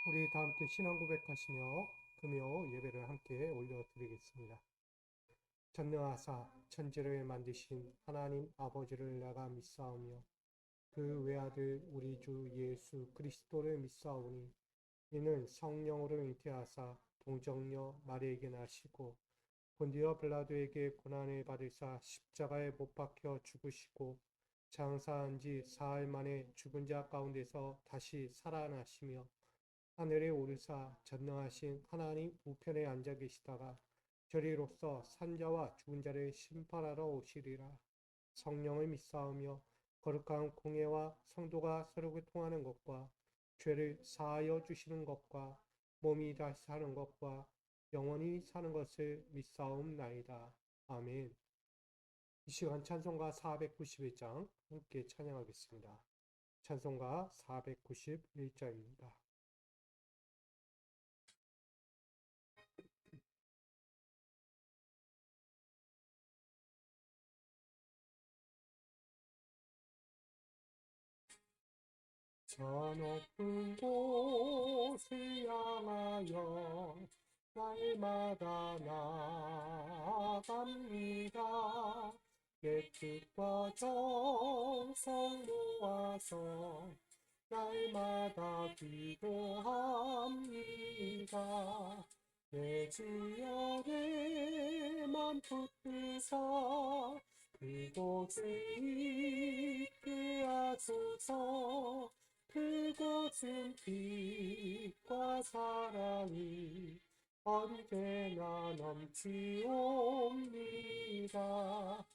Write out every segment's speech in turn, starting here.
우리 다 함께 신앙 고백하시며 금요 예배를 함께 올려드리겠습니다. 전능하사 천지를 만드신 하나님 아버지를 내가 믿사오며 그 외아들 우리 주 예수 그리스도를 믿사오니 이는 성령으로 잉태하사 동정녀 마리에게 나시고 본디오 빌라도에게 고난을 받으사 십자가에 못 박혀 죽으시고 장사한 지 사흘 만에 죽은 자 가운데서 다시 살아나시며 하늘에 오르사 전능하신 하나님 우편에 앉아 계시다가 저리로서 산자와 죽은 자를 심판하러 오시리라. 성령을 믿사오며 거룩한 공예와 성도가 서로 통하는 것과 죄를 사하여 주시는 것과 몸이 다시 사는 것과 영원히 사는 것을 믿사옵나이다. 아멘. 이 시간 찬송가 491장 함께 찬양하겠습니다. 찬송가 491장입니다. 저 높은 곳을 향하여 날마다 나아갑니다. 예측과 정성 모아서 날마다 기도합니다. 내 주여 내 맘 붙드사 그곳에 있게 하소서. 그곳은 빛과 사랑이 언제나 넘치옵니다.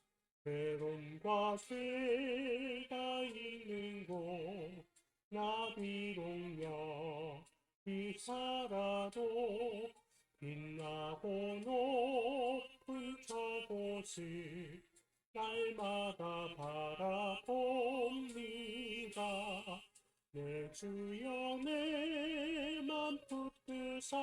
외로움과 죄가 있는 곳 나 비록 여기 살아도 빛나고 높은 저곳을 날마다 바라봅니다. 내 주여 내 맘 붙드사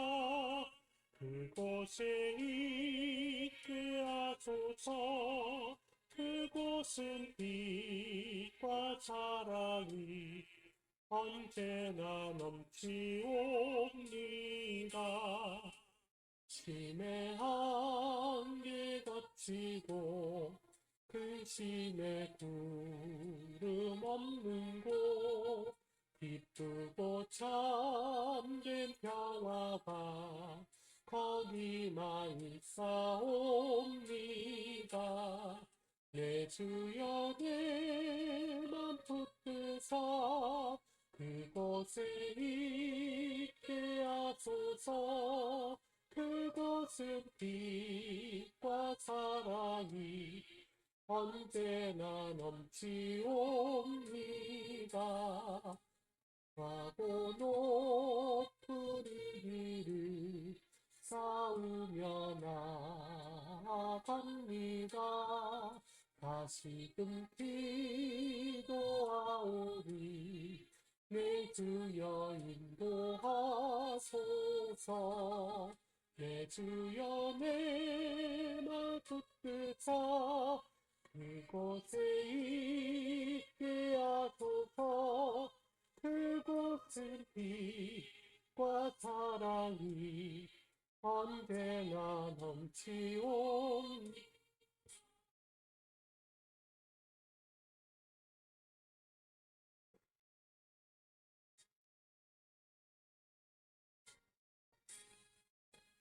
그곳에 있게 하소서. 그곳은 빛과 사랑이 언제나 넘치옵니다. 심의 한계 덮치고 근심의 구름 없는 곳 기쁘고 참된 평화가 거기만 있사옵니다. 내 주여 내 맘 붙드사 그곳에 있게 하소서. 그곳은 빛과 사랑이 언제나 넘치옵니다. 과고 높은 길을 싸우며 나아갑니다. 다시금 기도하오리 내 주여 인도하소서. 내 주여 내 맘 붙드사 그곳에 있게 하소서. 그곳은 빛과 사랑이 언제나 넘치옵니다.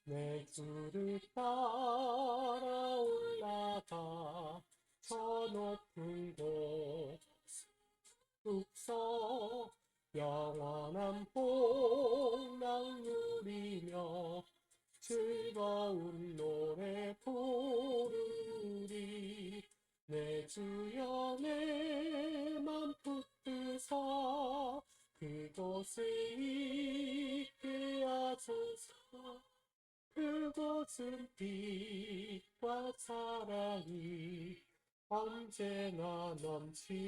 내 주를 따라 올라가 저 높은 곳 숲속 영원한 복락 누리며 즐거운 노래 부르리. 내 주여 내 맘 붙드사 그곳에 있게 하소서. 그곳은 빛과 사랑이 언제나 넘치옵니다.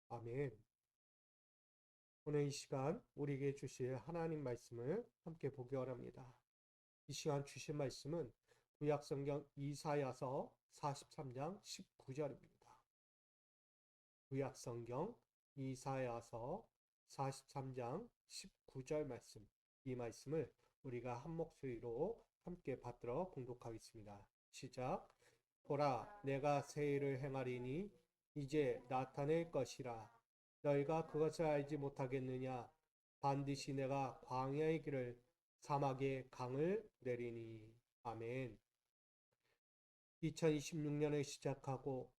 아멘. 오늘 이 시간 우리에게 주실 하나님 말씀을 함께 보기 원합니다. 이 시간 주신 말씀은 구약성경 이사야서 43장 19절입니다. 구약성경 이사야서 43장 19절 말씀, 이 말씀을 우리가 한 목소리로 함께 받들어 봉독하겠습니다. 시작. 보라, 내가 새 일을 행하리니 이제 나타낼 것이라. 너희가 그것을 알지 못하겠느냐? 반드시 내가 광야의 길을 사막의 강을 내리니. 아멘. 2026년을 시작하고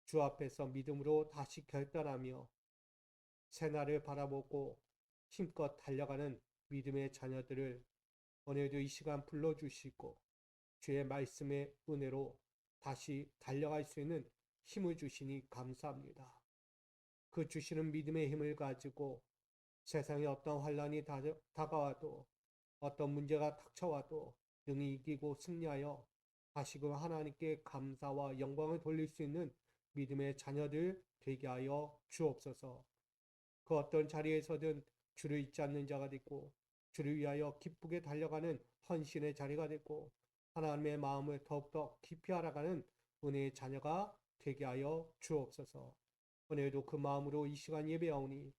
주 앞에서 믿음으로 다시 결단하며 새날을 바라보고 힘껏 달려가는 믿음의 자녀들을 오늘도 이 시간 불러주시고 주의 말씀의 은혜로 다시 달려갈 수 있는 힘을 주시니 감사합니다. 그 주시는 믿음의 힘을 가지고 세상에 어떤 환란이 다가와도 어떤 문제가 닥쳐와도 능히 이기고 승리하여 다시금 하나님께 감사와 영광을 돌릴 수 있는 믿음의 자녀들 되게 하여 주옵소서. 그 어떤 자리에서든 주를 잊지 않는 자가 되고 주를 위하여 기쁘게 달려가는 헌신의 자리가 되고 하나님의 마음을 더욱더 깊이 알아가는 은혜의 자녀가 되게 하여 주옵소서. 오늘도 그 마음으로 이 시간 예배하오니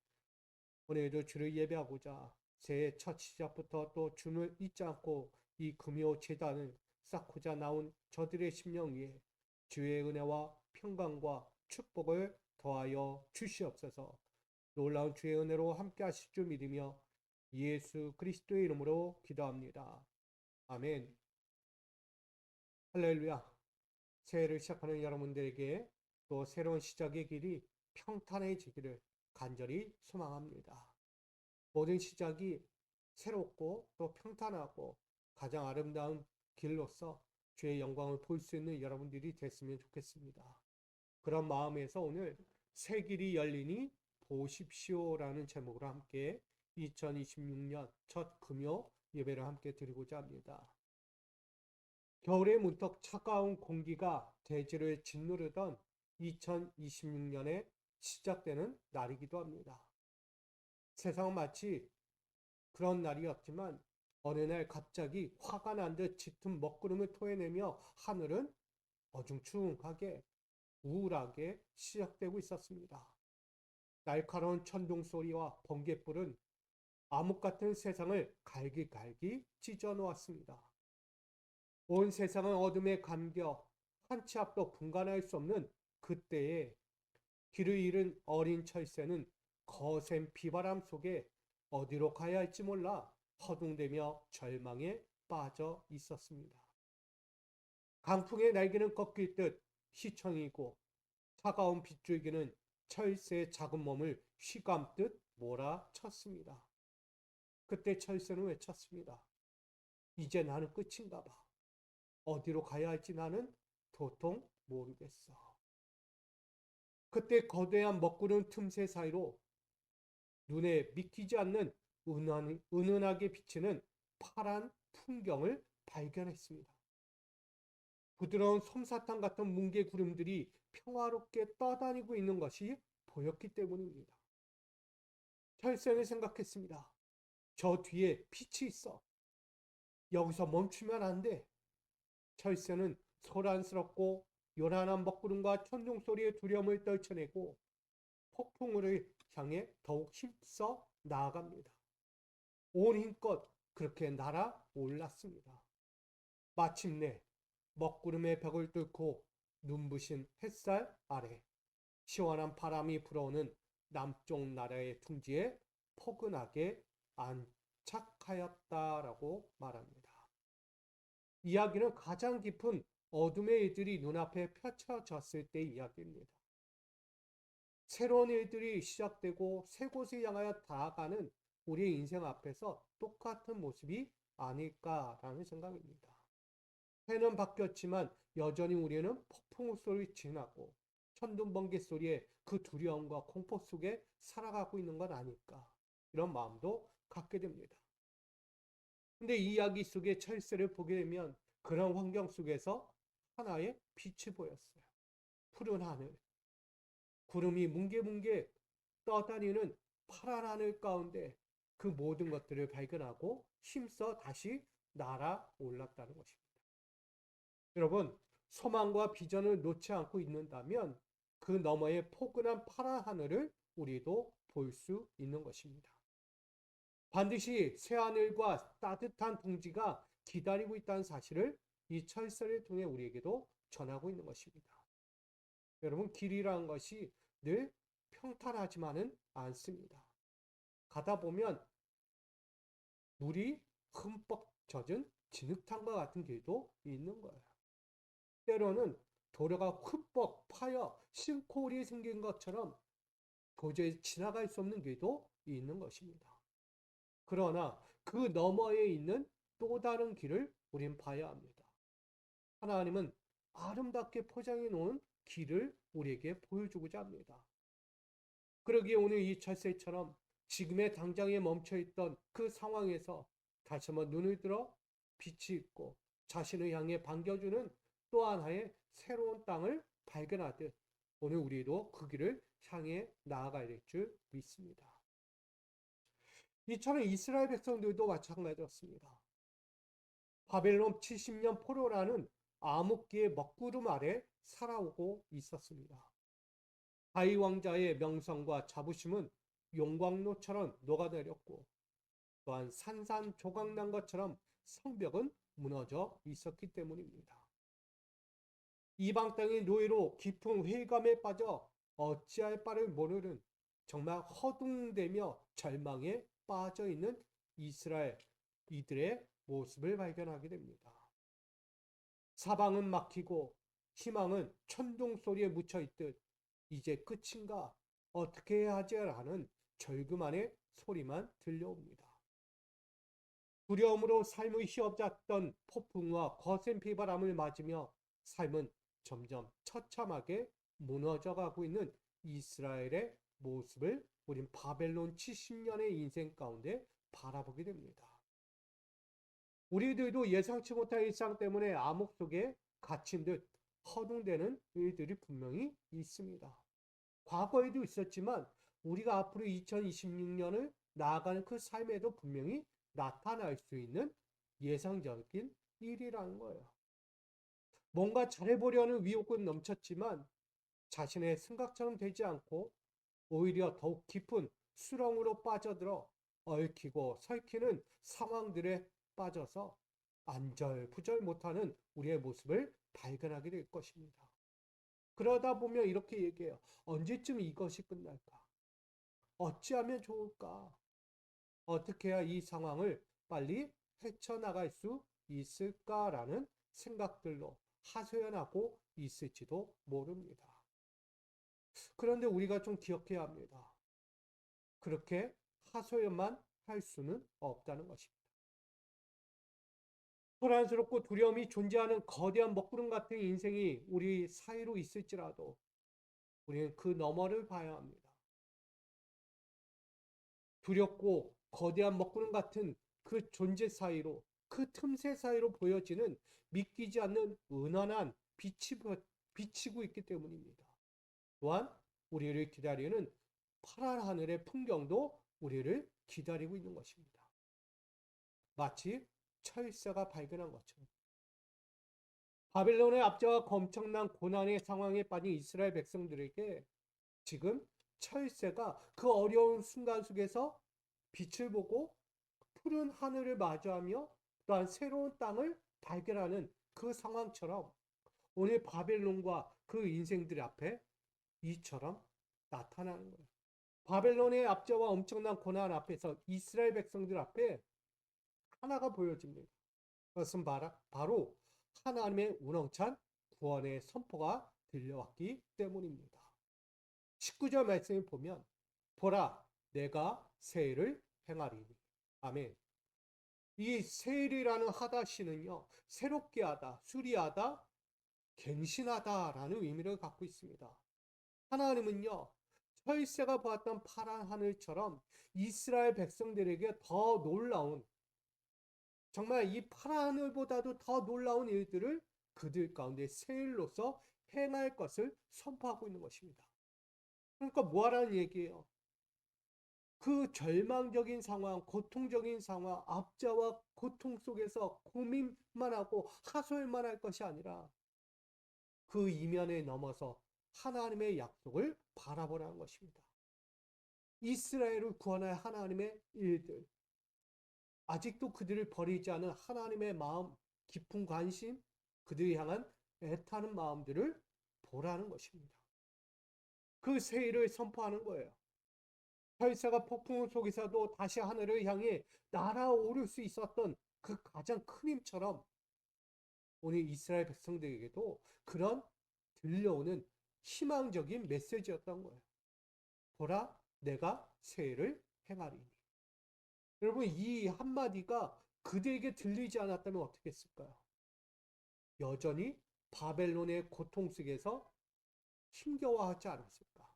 오늘도 주를 예배하고자 새해 첫 시작부터 또 주를 잊지 않고 이 금요 제단을 쌓고자 나온 저들의 심령 위에 주의 은혜와 평강과 축복을 더하여 주시옵소서. 놀라운 주의 은혜로 함께 하실 줄 믿으며 예수 그리스도의 이름으로 기도합니다. 아멘. 할렐루야. 새해를 시작하는 여러분들에게 또 새로운 시작의 길이 평탄해지기를 간절히 소망합니다. 모든 시작이 새롭고 또 평탄하고 가장 아름다운 길로서 주의 영광을 볼 수 있는 여러분들이 됐으면 좋겠습니다. 그런 마음에서 오늘 새 길이 열리니 보십시오라는 제목으로 함께 2026년 첫 금요 예배를 함께 드리고자 합니다. 겨울에 문턱 차가운 공기가 대지를 짓누르던 2026년에 시작되는 날이기도 합니다. 세상은 마치 그런 날이었지만 어느 날 갑자기 화가 난 듯 짙은 먹구름을 토해내며 하늘은 어중충하게 우울하게 시작되고 있었습니다. 날카로운 천둥 소리와 번갯불은 암흑 같은 세상을 갈기갈기 찢어 놓았습니다. 온 세상은 어둠에 감겨 한 치 앞도 분간할 수 없는 그때에 길을 잃은 어린 철새는 거센 비바람 속에 어디로 가야 할지 몰라 허둥대며 절망에 빠져 있었습니다. 강풍의 날개는 꺾일 듯 휘청이고 차가운 빗줄기는 철새의 작은 몸을 휘감듯 몰아쳤습니다. 그때 철새는 외쳤습니다. 이제 나는 끝인가 봐. 어디로 가야 할지 나는 도통 모르겠어. 그때 거대한 먹구름 틈새 사이로 눈에 믿기지 않는 은은하게 비치는 파란 풍경을 발견했습니다. 부드러운 솜사탕 같은 뭉게 구름들이 평화롭게 떠다니고 있는 것이 보였기 때문입니다. 철새는 생각했습니다. 저 뒤에 빛이 있어. 여기서 멈추면 안 돼. 철새는 소란스럽고 요란한 먹구름과 천둥 소리의 두려움을 떨쳐내고 폭풍우를 향해 더욱 힘써 나아갑니다. 온 힘껏 그렇게 날아올랐습니다. 마침내 먹구름의 벽을 뚫고 눈부신 햇살 아래 시원한 바람이 불어오는 남쪽 나라의 둥지에 포근하게 안착하였다라고 말합니다. 이야기는 가장 깊은 어둠의 일들이 눈앞에 펼쳐졌을 때 이야기입니다. 새로운 일들이 시작되고 새 곳을 향하여 다가가는 우리의 인생 앞에서 똑같은 모습이 아닐까라는 생각입니다. 해는 바뀌었지만 여전히 우리는 폭풍우 소리 지나고 천둥 번개 소리에 그 두려움과 공포 속에 살아가고 있는 건 아닐까, 이런 마음도 갖게 됩니다. 근데 이 이야기 속에 철새를 보게 되면 그런 환경 속에서 하나의 빛이 보였어요. 푸른 하늘, 구름이 뭉게뭉게 떠다니는 파란 하늘 가운데 그 모든 것들을 발견하고 힘써 다시 날아올랐다는 것입니다. 여러분, 소망과 비전을 놓지 않고 있는다면 그 너머의 포근한 파란 하늘을 우리도 볼 수 있는 것입니다. 반드시 새하늘과 따뜻한 둥지가 기다리고 있다는 사실을 이 철새를 통해 우리에게도 전하고 있는 것입니다. 여러분, 길이라는 것이 늘 평탄하지만은 않습니다. 가다 보면 물이 흠뻑 젖은 진흙탕과 같은 길도 있는 거예요. 때로는 도로가 흠뻑 파여 싱크홀이 생긴 것처럼 도저히 지나갈 수 없는 길도 있는 것입니다. 그러나 그 너머에 있는 또 다른 길을 우린 봐야 합니다. 하나님은 아름답게 포장해 놓은 길을 우리에게 보여주고자 합니다. 그러기에 오늘 이 철새처럼 지금의 당장에 멈춰있던 그 상황에서 다시 한번 눈을 들어 빛이 있고 자신을 향해 반겨주는 또 하나의 새로운 땅을 발견하듯 오늘 우리도 그 길을 향해 나아가야 될 줄 믿습니다. 이처럼 이스라엘 백성들도 마찬가지였습니다. 바벨론 70년 포로라는 암흑기의 먹구름 아래 살아오고 있었습니다. 다윗 왕자의 명성과 자부심은 용광로처럼 녹아내렸고 또한 산산조각난 것처럼 성벽은 무너져 있었기 때문입니다. 이방 땅의 노예로 깊은 회의감에 빠져 어찌할 바를 모르는 정말 허둥대며 절망에 빠져 있는 이스라엘 이들의 모습을 발견하게 됩니다. 사방은 막히고 희망은 천둥 소리에 묻혀 있듯 이제 끝인가 어떻게 해야 하지 하는 절규만의 소리만 들려옵니다. 두려움으로 삶의 휘어잡던 폭풍과 거센 비바람을 맞으며 삶은 점점 처참하게 무너져가고 있는 이스라엘의 모습을 우린 바벨론 70년의 인생 가운데 바라보게 됩니다. 우리들도 예상치 못한 일상 때문에 암흑 속에 갇힌 듯 허둥대는 일들이 분명히 있습니다. 과거에도 있었지만 우리가 앞으로 2026년을 나아가는 그 삶에도 분명히 나타날 수 있는 예상적인 일이라는 거예요. 뭔가 잘해보려는 위협은 넘쳤지만 자신의 생각처럼 되지 않고 오히려 더욱 깊은 수렁으로 빠져들어 얽히고 설키는 상황들에 빠져서 안절부절 못하는 우리의 모습을 발견하게 될 것입니다. 그러다 보면 이렇게 얘기해요. 언제쯤 이것이 끝날까? 어찌하면 좋을까? 어떻게 해야 이 상황을 빨리 헤쳐나갈 수 있을까라는 생각들로 하소연하고 있을지도 모릅니다. 그런데 우리가 좀 기억해야 합니다. 그렇게 하소연만 할 수는 없다는 것입니다. 소란스럽고 두려움이 존재하는 거대한 먹구름 같은 인생이 우리 사이로 있을지라도 우리는 그 너머를 봐야 합니다. 두렵고 거대한 먹구름 같은 그 존재 사이로 그 틈새 사이로 보여지는 믿기지 않는 은은한 빛이 비치고 있기 때문입니다. 또한 우리를 기다리는 파란 하늘의 풍경도 우리를 기다리고 있는 것입니다. 마치 철새가 발견한 것처럼. 바벨론의 압제와 엄청난 고난의 상황에 빠진 이스라엘 백성들에게 지금 철새가 그 어려운 순간 속에서 빛을 보고 푸른 하늘을 마주하며 또한 새로운 땅을 발견하는 그 상황처럼 오늘 바벨론과 그 인생들 앞에 이처럼 나타나는 거예요. 바벨론의 압제와 엄청난 고난 앞에서 이스라엘 백성들 앞에 하나가 보여집니다. 그것은 바로 하나님의 우렁찬 구원의 선포가 들려왔기 때문입니다. 19절 말씀을 보면 보라 내가 새 일을 행하리니 아멘. 이 새 일이라는 하다시는요 새롭게 하다, 수리하다, 갱신하다라는 의미를 갖고 있습니다. 하나님은요 철새가 보았던 파란 하늘처럼 이스라엘 백성들에게 더 놀라운 정말 이 파란 하늘보다도 더 놀라운 일들을 그들 가운데 새 일로서 행할 것을 선포하고 있는 것입니다. 그러니까 뭐하라는 얘기예요? 그 절망적인 상황, 고통적인 상황, 압제와 고통 속에서 고민만 하고 하소연만 할 것이 아니라 그 이면에 넘어서 하나님의 약속을 바라보라는 것입니다. 이스라엘을 구원할 하나님의 일들, 아직도 그들을 버리지 않은 하나님의 마음, 깊은 관심, 그들을 향한 애타는 마음들을 보라는 것입니다. 그 세일을 선포하는 거예요. 혈세가 폭풍 속에서도 다시 하늘을 향해 날아오를 수 있었던 그 가장 큰 힘처럼 오늘 이스라엘 백성들에게도 그런 들려오는 희망적인 메시지였던 거예요. 보라, 내가 세일을 행하리니. 여러분, 이 한마디가 그들에게 들리지 않았다면 어떻게 했을까요? 여전히 바벨론의 고통 속에서 힘겨워하지 않았을까?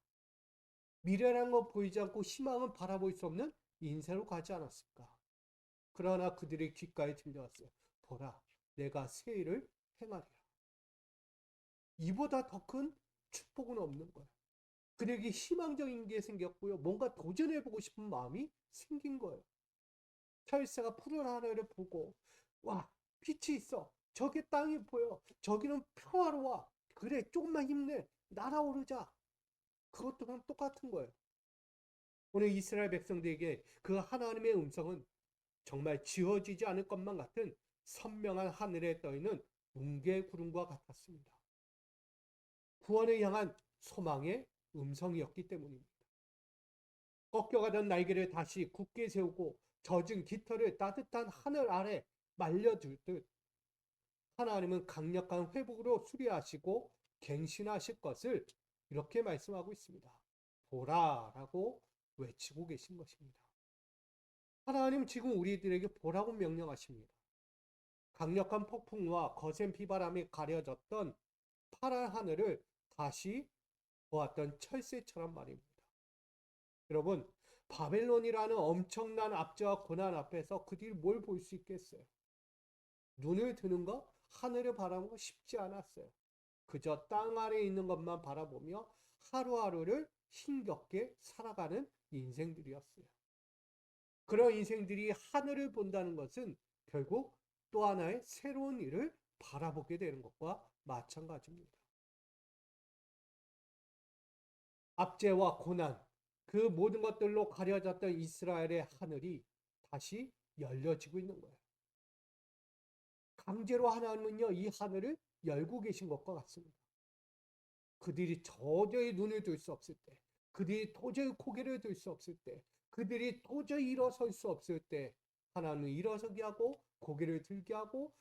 미래라는 것 보이지 않고 희망은 바라볼 수 없는 인생으로 가지 않았을까? 그러나 그들의 귓가에 들려왔어요. 보라, 내가 새 일을 행하리라. 이보다 더 큰 축복은 없는 거예요. 그들에게 희망적인 게 생겼고요. 뭔가 도전해보고 싶은 마음이 생긴 거예요. 혈세가 푸른 하늘을 보고, 와, 빛이 있어. 저기 땅이 보여. 저기는 평화로워. 그래, 조금만 힘내. 날아오르자. 그것도 똑같은 거예요. 오늘 이스라엘 백성들에게 그 하나님의 음성은 정말 지워지지 않을 것만 같은 선명한 하늘에 떠있는 뭉게 구름과 같았습니다. 구원을 향한 소망의 음성이었기 때문입니다. 꺾여가던 날개를 다시 굳게 세우고 젖은 깃털을 따뜻한 하늘 아래 말려두듯 하나님은 강력한 회복으로 수리하시고 갱신하실 것을 이렇게 말씀하고 있습니다. 보라라고 외치고 계신 것입니다. 하나님 지금 우리들에게 보라고 명령하십니다. 강력한 폭풍과 거센 비바람이 가려졌던 파란 하늘을 다시 보았던 철새처럼 말입니다. 여러분, 바벨론이라는 엄청난 압제와 고난 앞에서 그들이 뭘 볼 수 있겠어요? 눈을 드는 것, 하늘을 바라보는 거 쉽지 않았어요. 그저 땅 아래에 있는 것만 바라보며 하루하루를 힘겹게 살아가는 인생들이었어요. 그런 인생들이 하늘을 본다는 것은 결국 또 하나의 새로운 일을 바라보게 되는 것과 마찬가지입니다. 압제와 고난, 그 모든 것들로 가려졌던 이스라엘의 하늘이 다시 열려지고 있는 거예요. 강제로 하나님은요, 이 하늘을 열고 계신 것과 같습니다. 그들이 도저히 눈을 들 수 없을 때, 그들이 도저히 고개를 들 수 없을 때, 그들이 도저히 일어설 수 없을 때, 하나님은 일어서게 하고, 고개를 들게 하고,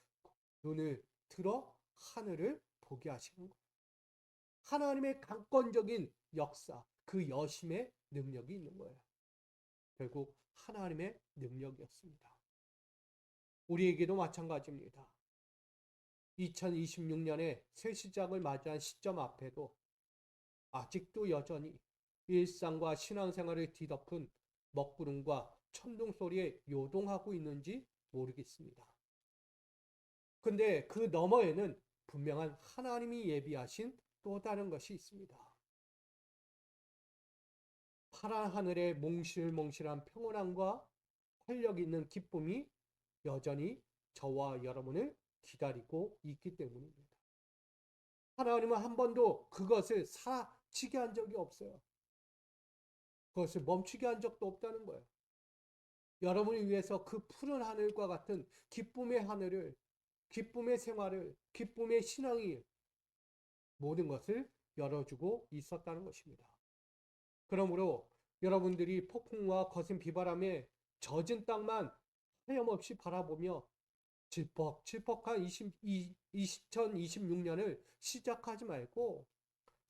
눈을 들어 하늘을 보게 하시는 거예요. 하나님의 강권적인 역사, 그 여심의 능력이 있는 거예요. 결국 하나님의 능력이었습니다. 우리에게도 마찬가지입니다. 2026년에 새 시작을 맞이한 시점 앞에도 아직도 여전히 일상과 신앙생활을 뒤덮은 먹구름과 천둥 소리에 요동하고 있는지 모르겠습니다. 근데 그 너머에는 분명한 하나님이 예비하신 또 다른 것이 있습니다. 파란 하늘의 몽실몽실한 평온함과 활력 있는 기쁨이 여전히 저와 여러분을 기다리고 있기 때문입니다. 하나님은 한 번도 그것을 사라지게 한 적이 없어요. 그것을 멈추게 한 적도 없다는 거예요. 여러분을 위해서 그 푸른 하늘과 같은 기쁨의 하늘을, 기쁨의 생활을, 기쁨의 신앙이 모든 것을 열어주고 있었다는 것입니다. 그러므로 여러분들이 폭풍과 거센 비바람에 젖은 땅만 하염없이 바라보며 질퍽질퍽한 2026년을 시작하지 말고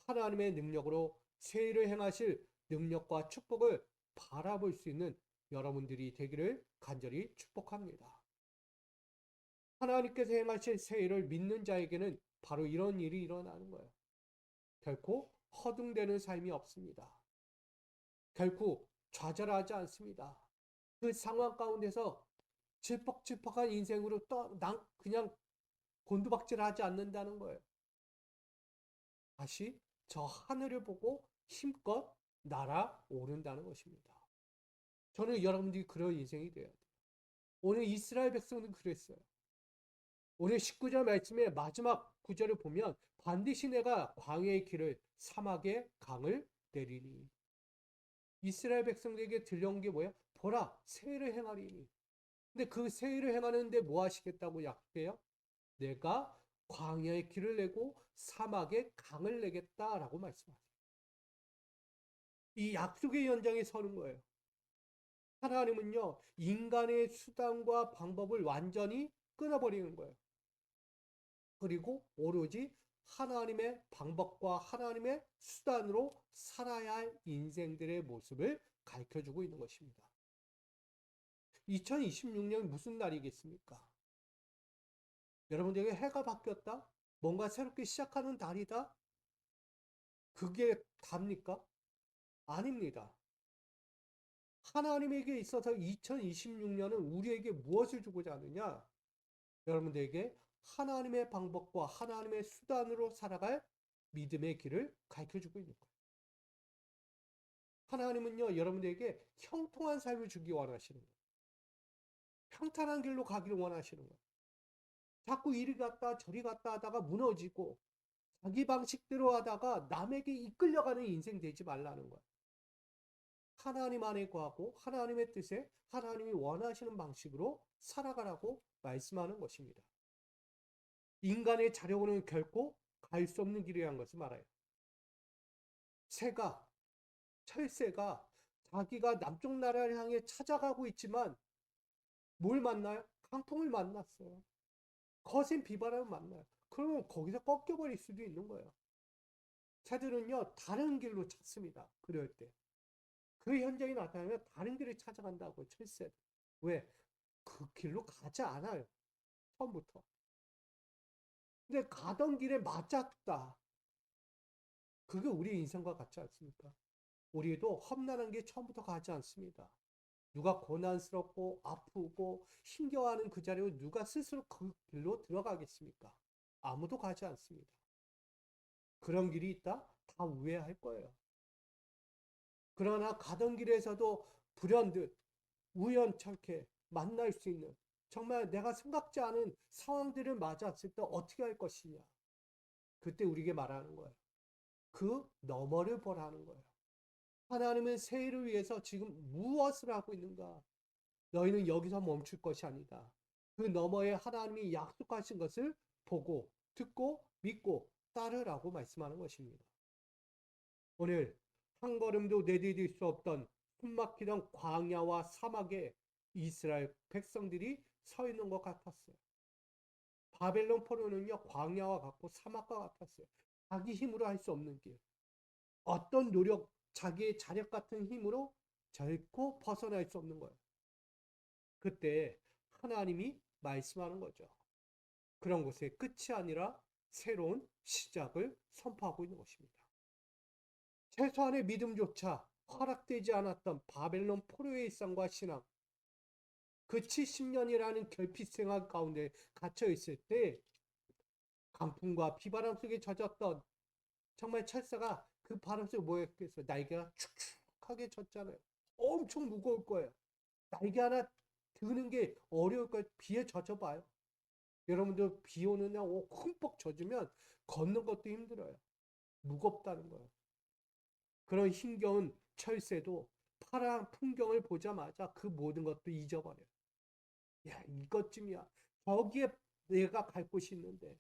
하나님의 능력으로 새 일을 행하실 능력과 축복을 바라볼 수 있는 여러분들이 되기를 간절히 축복합니다. 하나님께서 행하실 새 일을 믿는 자에게는 바로 이런 일이 일어나는 거예요. 결코 허둥대는 삶이 없습니다. 결코 좌절하지 않습니다. 그 상황 가운데서 질퍽질퍽한 인생으로 그냥 곤두박질하지 않는다는 거예요. 다시 저 하늘을 보고 힘껏 날아오른다는 것입니다. 저는 여러분들이 그런 인생이 되어야 돼요. 오늘 이스라엘 백성은 그랬어요. 오늘 19절 말씀의 마지막 구절을 보면 반드시 내가 광야의 길을 사막에 강을 내리니. 이스라엘 백성들에게 들려온 게 뭐야? 보라, 세일을 행하리니. 근데 그 세일을 행하는데 뭐 하시겠다고 약속해요? 내가 광야의 길을 내고 사막에 강을 내겠다라고 말씀하세요. 이 약속의 연장에 서는 거예요. 하나님은요, 인간의 수단과 방법을 완전히 끊어버리는 거예요. 그리고 오로지 하나님의 방법과 하나님의 수단으로 살아야 할 인생들의 모습을 가르쳐주고 있는 것입니다. 2026년이 무슨 날이겠습니까? 여러분들에게 해가 바뀌었다? 뭔가 새롭게 시작하는 달이다? 그게 답니까? 아닙니다. 하나님에게 있어서 2026년은 우리에게 무엇을 주고자 하느냐? 여러분들에게 하나님의 방법과 하나님의 수단으로 살아갈 믿음의 길을 가르쳐주고 있는 거예요. 하나님은요, 여러분들에게 형통한 삶을 주기 원하시는 거예요. 평탄한 길로 가기를 원하시는 거예요. 자꾸 이리 갔다 저리 갔다 하다가 무너지고 자기 방식대로 하다가 남에게 이끌려가는 인생 되지 말라는 거예요. 하나님 안에 거하고 하나님의 뜻에 하나님이 원하시는 방식으로 살아가라고 말씀하는 것입니다. 인간의 자력으로는 결코 갈 수 없는 길이라는 것을 말해요. 새가, 철새가 자기가 남쪽 나라를 향해 찾아가고 있지만 뭘 만나요? 강풍을 만났어요. 거센 비바람을 만나요. 그러면 거기서 꺾여버릴 수도 있는 거예요. 새들은요, 다른 길로 찾습니다. 그럴 때. 그 현장이 나타나면 다른 길을 찾아간다고요, 철새. 왜? 그 길로 가지 않아요. 처음부터. 근데 가던 길에 맞았다. 그게 우리 인생과 같지 않습니까? 우리도 험난한 게 처음부터 가지 않습니다. 누가 고난스럽고 아프고 힘겨워하는 그 자리로 누가 스스로 그 길로 들어가겠습니까? 아무도 가지 않습니다. 그런 길이 있다? 다 우회할 거예요. 그러나 가던 길에서도 불현듯 우연찮게 만날 수 있는 정말 내가 생각지 않은 상황들을 맞았을 때 어떻게 할 것이냐. 그때 우리에게 말하는 거예요. 그 너머를 보라는 거예요. 하나님은 세일을 위해서 지금 무엇을 하고 있는가? 너희는 여기서 멈출 것이 아니다. 그 너머에 하나님이 약속하신 것을 보고 듣고 믿고 따르라고 말씀하는 것입니다. 오늘 한 걸음도 내디딜 수 없던 숨막히던 광야와 사막에 이스라엘 백성들이 서 있는 것 같았어요. 바벨론 포로는요, 광야와 같고 사막과 같았어요. 자기 힘으로 할 수 없는 길. 어떤 노력, 자기의 자력 같은 힘으로 결코 벗어날 수 없는 거예요. 그때 하나님이 말씀하는 거죠. 그런 것의 끝이 아니라 새로운 시작을 선포하고 있는 것입니다. 최소한의 믿음조차 허락되지 않았던 바벨론 포로의 일상과 신앙, 그 70년이라는 결핍 생활 가운데 갇혀 있을 때 강풍과 비바람 속에 젖었던 정말 철새가 그 바람 속에 뭐였겠어요? 날개가 축축하게 젖잖아요. 엄청 무거울 거예요. 날개 하나 드는 게 어려울 거예요. 비에 젖어봐요. 여러분들 비 오는 날 흠뻑 젖으면 걷는 것도 힘들어요. 무겁다는 거예요. 그런 힘겨운 철새도 파란 풍경을 보자마자 그 모든 것도 잊어버려요. 야, 이것쯤이야. 저기에 내가 갈 곳이 있는데,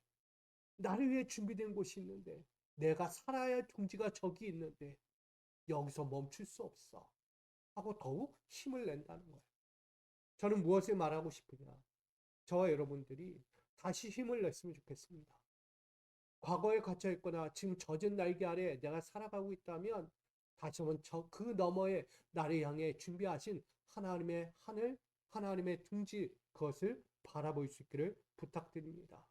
나를 위해 준비된 곳이 있는데, 내가 살아야 할 둥지가 저기 있는데, 여기서 멈출 수 없어. 하고 더욱 힘을 낸다는 거예요. 저는 무엇을 말하고 싶으냐. 저와 여러분들이 다시 힘을 냈으면 좋겠습니다. 과거에 갇혀있거나 지금 젖은 날개 아래 내가 살아가고 있다면 다시 한번 그 너머에 나를 향해 준비하신 하나님의 하늘, 하나님의 둥지 그것을 바라볼 수 있기를 부탁드립니다.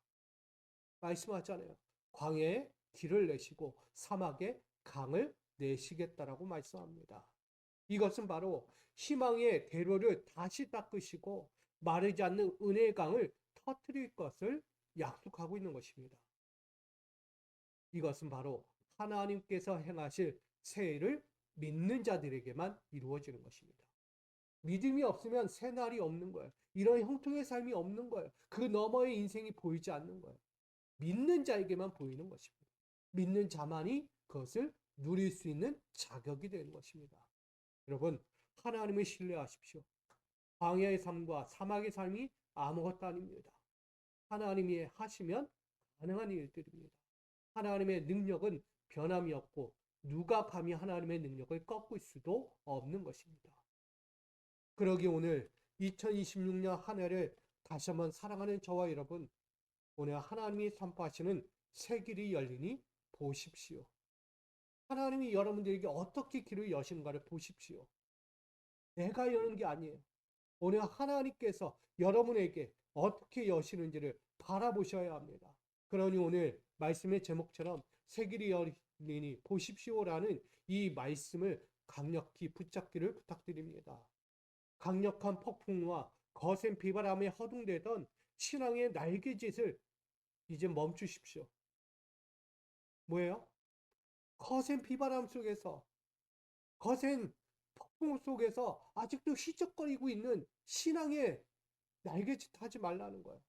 말씀하잖아요. 광야에 길을 내시고 사막에 강을 내시겠다라고 말씀합니다. 이것은 바로 희망의 대로를 다시 닦으시고 마르지 않는 은혜의 강을 터뜨릴 것을 약속하고 있는 것입니다. 이것은 바로 하나님께서 행하실 새해를 믿는 자들에게만 이루어지는 것입니다. 믿음이 없으면 새날이 없는 거예요. 이런 형통의 삶이 없는 거예요. 그 너머의 인생이 보이지 않는 거예요. 믿는 자에게만 보이는 것입니다. 믿는 자만이 그것을 누릴 수 있는 자격이 되는 것입니다. 여러분, 하나님을 신뢰하십시오. 광야의 삶과 사막의 삶이 아무것도 아닙니다. 하나님이 하시면 가능한 일들입니다. 하나님의 능력은 변함이 없고 누가 감히 하나님의 능력을 꺾을 수도 없는 것입니다. 그러기 오늘 2026년 한 해를 다시 한번 사랑하는 저와 여러분, 오늘 하나님이 선포하시는 새 길이 열리니 보십시오. 하나님이 여러분들에게 어떻게 길을 여시는가를 보십시오. 내가 여는 게 아니에요. 오늘 하나님께서 여러분에게 어떻게 여시는지를 바라보셔야 합니다. 그러니 오늘 말씀의 제목처럼 새 길이 열리니 보십시오라는 이 말씀을 강력히 붙잡기를 부탁드립니다. 강력한 폭풍과 거센 비바람에 허둥대던 신앙의 날개짓을 이제 멈추십시오. 뭐예요? 거센 비바람 속에서, 거센 폭풍 속에서 아직도 휘적거리고 있는 신앙의 날개짓 하지 말라는 거예요.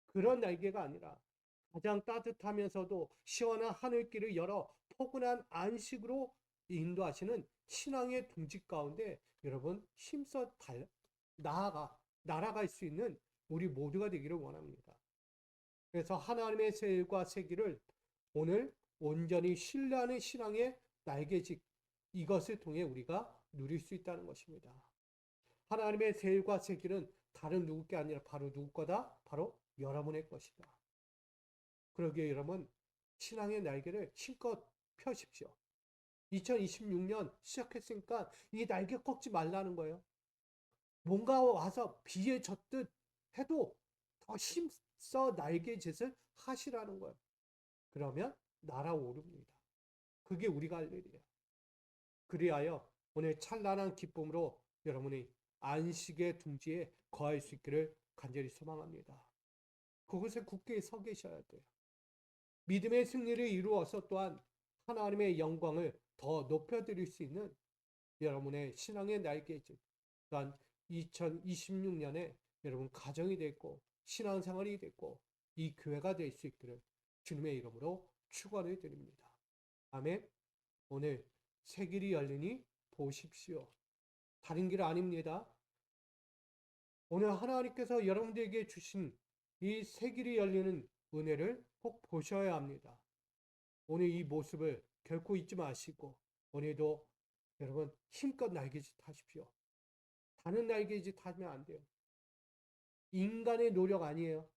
그런 날개가 아니라 가장 따뜻하면서도 시원한 하늘길을 열어 포근한 안식으로 인도하시는 신앙의 둥지 가운데 여러분 힘써 날아갈 수 있는 우리 모두가 되기를 원합니다. 그래서 하나님의 새 일과 새 길을 오늘 온전히 신뢰하는 신앙의 날개짓, 이것을 통해 우리가 누릴 수 있다는 것입니다. 하나님의 새 일과 새 길은 다른 누구께 아니라 바로 누구 거다? 바로 여러분의 것이다. 그러기에 여러분 신앙의 날개를 힘껏 펴십시오. 2026년 시작했으니까 이 날개 꺾지 말라는 거예요. 뭔가 와서 비에 젖듯 해도 더 힘써 날개짓을 하시라는 거예요. 그러면 날아오릅니다. 그게 우리가 할 일이에요. 그리하여 오늘 찬란한 기쁨으로 여러분이 안식의 둥지에 거할 수 있기를 간절히 소망합니다. 그곳에 굳게 서 계셔야 돼요. 믿음의 승리를 이루어서 또한 하나님의 영광을 더 높여드릴 수 있는 여러분의 신앙의 날개짓, 또한 2026년에 여러분 가정이 됐고 신앙생활이 됐고 이 교회가 될 수 있기를 주님의 이름으로 축원을 드립니다. 아멘. 오늘 새 길이 열리니 보십시오. 다른 길 아닙니다. 오늘 하나님께서 여러분들에게 주신 이 새 길이 열리는 은혜를 꼭 보셔야 합니다. 오늘 이 모습을 결코 잊지 마시고 오늘도 여러분 힘껏 날개짓 하십시오. 다른 날개짓 하면 안 돼요. 인간의 노력 아니에요.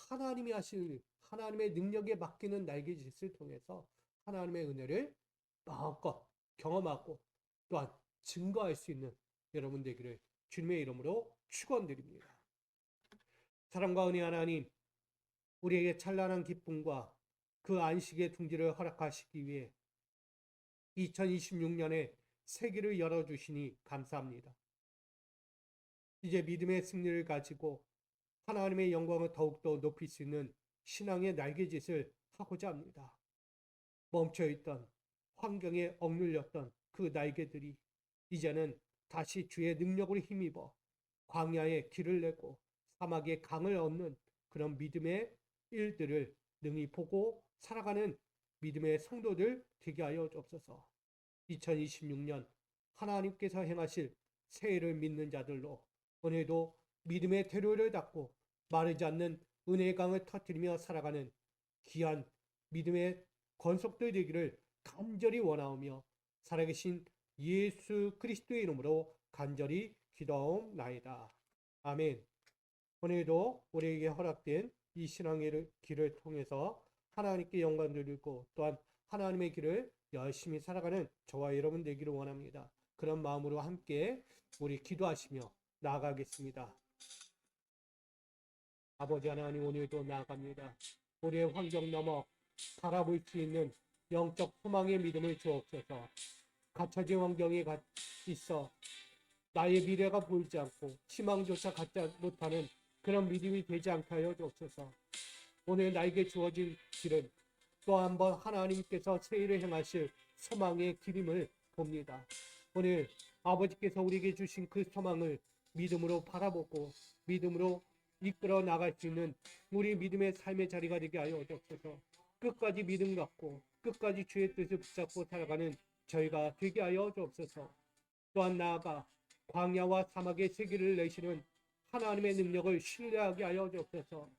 하나님이 하실 하나님의 능력에 맡기는 날개짓을 통해서 하나님의 은혜를 마음껏 경험하고 또한 증거할 수 있는 여러분 되기를 주님의 이름으로 축원드립니다. 사랑과 은혜 하나님, 우리에게 찬란한 기쁨과 그 안식의 둥지를 허락하시기 위해 2026년에 새 길을 열어주시니 감사합니다. 이제 믿음의 승리를 가지고 하나님의 영광을 더욱더 높일 수 있는 신앙의 날개짓을 하고자 합니다. 멈춰있던 환경에 억눌렸던 그 날개들이 이제는 다시 주의 능력을 힘입어 광야에 길을 내고 사막에 강을 얻는 그런 믿음의 일들을 능히 보고 살아가는 믿음의 성도들 되게 하여 주옵소서. 2026년 하나님께서 행하실 새해를 믿는 자들로 오늘도 믿음의 대로를 닦고 마르지 않는 은혜의 강을 터뜨리며 살아가는 귀한 믿음의 권속들 되기를 간절히 원하오며 살아계신 예수 그리스도의 이름으로 간절히 기도하옵나이다. 아멘. 오늘도 우리에게 허락된 이 신앙의 길을 통해서 하나님께 영광 돌리고 또한 하나님의 길을 열심히 살아가는 저와 여러분 되기를 원합니다. 그런 마음으로 함께 우리 기도하시며 나아가겠습니다. 아버지 하나님, 오늘도 나아갑니다. 우리의 환경 넘어 바라볼 수 있는 영적 소망의 믿음을 주옵소서. 갇혀진 환경에 있어 나의 미래가 보이지 않고 희망조차 갖지 못하는 그런 믿음이 되지 않게 하여 주옵소서. 오늘 나에게 주어진 길은 또 한 번 하나님께서 새 일을 행하실 소망의 길임을 봅니다. 오늘 아버지께서 우리에게 주신 그 소망을 믿음으로 바라보고 믿음으로 이끌어 나갈 수 있는 우리 믿음의 삶의 자리가 되게 하여 주옵소서. 끝까지 믿음 갖고 끝까지 주의 뜻을 붙잡고 살아가는 저희가 되게 하여 주옵소서. 또한 나아가 광야와 사막의 세기를 내시는 하나님의 능력을 신뢰하게 하여 주옵소서.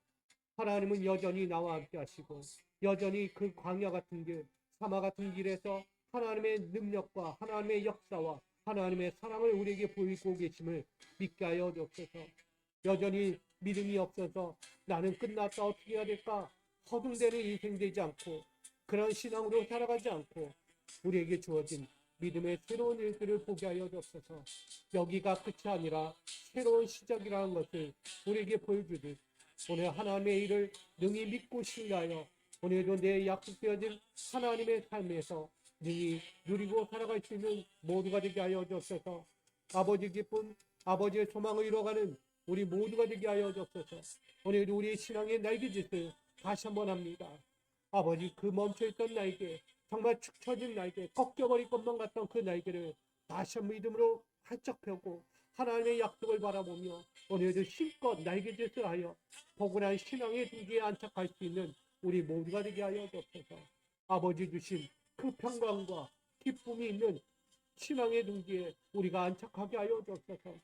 하나님은 여전히 나와 함께 하시고 여전히 그 광야 같은 길, 사막 같은 길에서 하나님의 능력과 하나님의 역사와 하나님의 사랑을 우리에게 보이고 계심을 믿게 하여 주옵소서. 여전히 믿음이 없어서 나는 끝났다 어떻게 해야 될까 허둥대는 인생 되지 않고 그런 신앙으로 살아가지 않고 우리에게 주어진 믿음의 새로운 일들을 보게 하여 주옵소서. 여기가 끝이 아니라 새로운 시작이라는 것을 우리에게 보여주듯 오늘 하나님의 일을 능히 믿고 신뢰하여 오늘도 내 약속되어진 하나님의 삶에서 능히 누리고 살아갈 수 있는 모두가 되게 하여 주옵소서. 아버지 기쁨, 아버지의 소망을 이뤄가는 우리 모두가 되게 하여 주옵소서. 오늘도 우리의 신앙의 날개짓을 다시 한번 합니다. 아버지, 그 멈춰있던 날개, 정말 축 처진 날개, 꺾여버릴 것만 같던 그 날개를 다시 한번 믿음으로 활짝 펴고 하나님의 약속을 바라보며 오늘도 힘껏 날개짓을 하여 포근한 신앙의 둥지에 안착할 수 있는 우리 모두가 되게 하여 주옵소서. 아버지 주신 그 평강과 기쁨이 있는 신앙의 둥지에 우리가 안착하게 하여 주옵소서.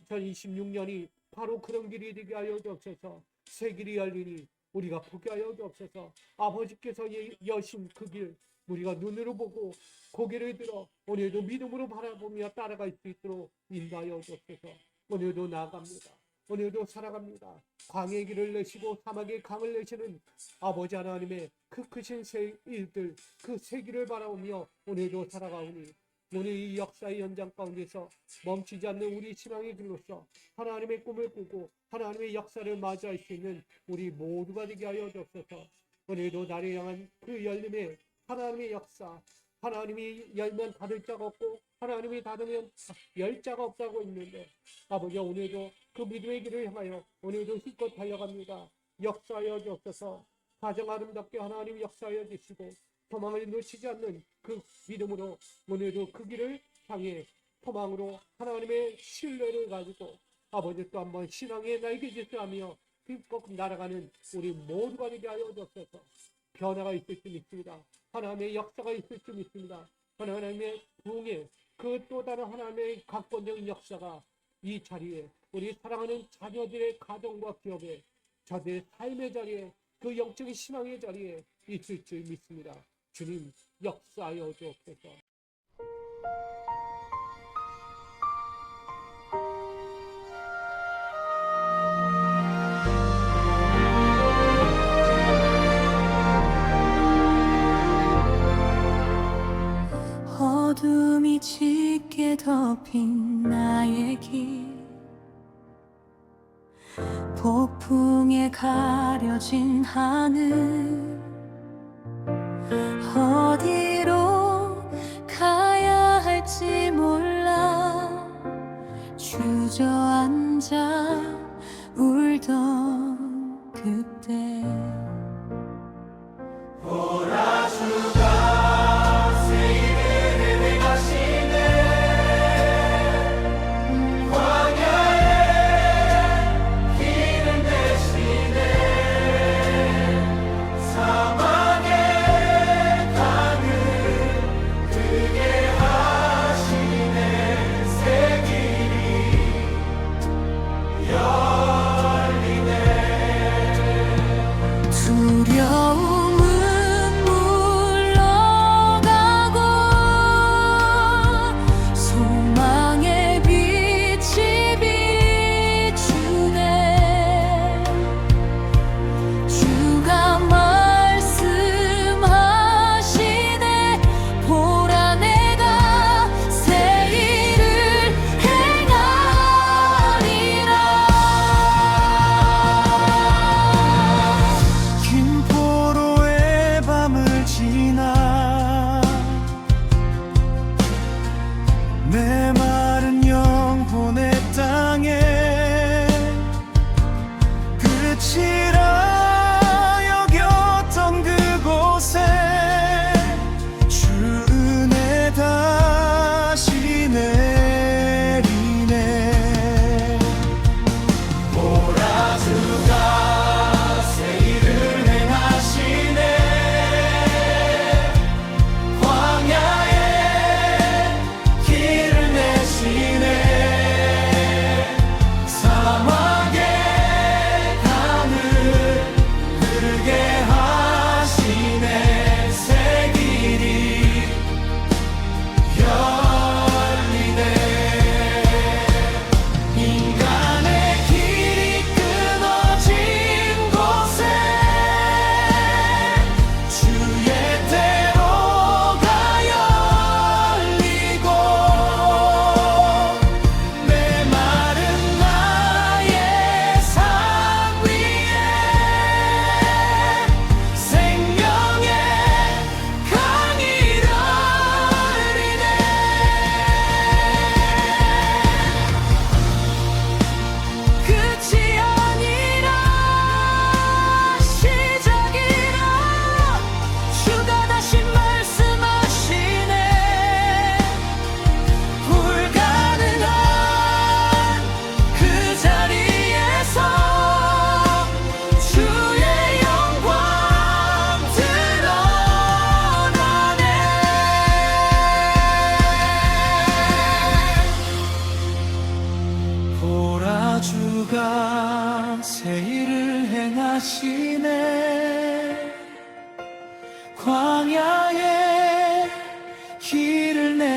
2026년이 바로 그런 길이 되게 하여 주옵소서. 새 길이 열리니 우리가 보게 하여 주옵소서. 아버지께서 여신 그 길 우리가 눈으로 보고 고개를 들어 오늘도 믿음으로 바라보며 따라갈 수 있도록 인도하여 주옵소서. 오늘도 나아갑니다. 오늘도 살아갑니다. 광야의 길을 내시고 사막의 강을 내시는 아버지 하나님의 그 크신 새 일들, 그 새 길을 바라보며 오늘도 살아가오니 오늘 이 역사의 현장 가운데서 멈추지 않는 우리 신앙의 길로서 하나님의 꿈을 꾸고 하나님의 역사를 맞이할 수 있는 우리 모두가 되게 하여 주옵소서. 오늘도 나를 향한 그 열림의 하나님의 역사, 하나님이 열면 닫을 자가 없고 하나님이 닫으면 열 자가 없다고 있는데 아버지 오늘도 그 믿음의 길을 향하여 오늘도 힘껏 달려갑니다. 역사하여 주옵소서. 가장 아름답게 하나님 역사하여 주시고 소망을 놓치지 않는 그 믿음으로 오늘도 그 길을 향해 소망으로 하나님의 신뢰를 가지고 아버지 또 한번 신앙의 날개짓을 하며 힘껏 날아가는 우리 모두가 되게 하여 주옵소서. 변화가 있을 줄 믿습니다. 하나님의 역사가 있을 줄 믿습니다. 하나님의 부흥의 그 또 다른 하나님의 각본적인 역사가 이 자리에 우리 사랑하는 자녀들의 가정과 기업에 저들의 삶의 자리에 그 영적인 신앙의 자리에 있을 줄 믿습니다. 주님 역사하여 주옵소서. 어둠이 짙게 덮인 나의 길 폭풍에 가려진 하늘 어디로 가야 할지 몰라 주저앉아 울던 그때 보라 주가 새 일을 행하시네 광야에 길을 내시네 사막의 강을 크게 하시네 새 길이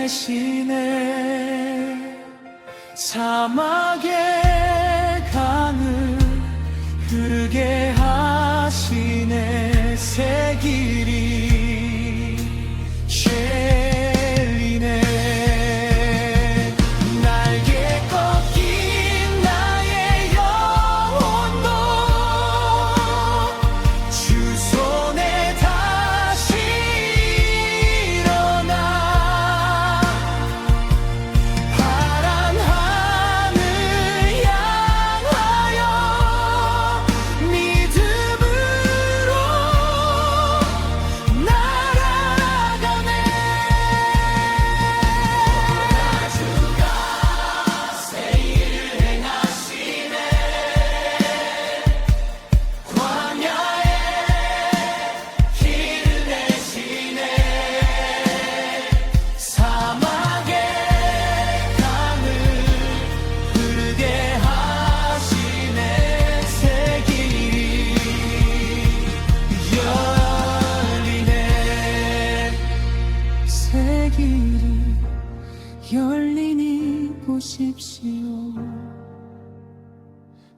내시네 사막의 강을 흐르게 하시네 새 길이 열리네 날개 꺾인 나의 영혼도 주 손에 다시 일어나 파란 하늘 향하여 믿음으로 날아가네 주가 새 일을 행하시네 광야에 길을 내시네 사막의 강을 흐르게 하시네 새 길이 열리네 새 길이 열리니 보십시오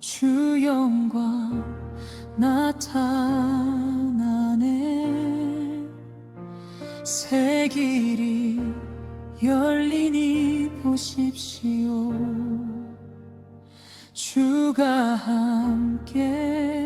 주 영광 나타나네 새 길이 열리니 보십시오 주가 함께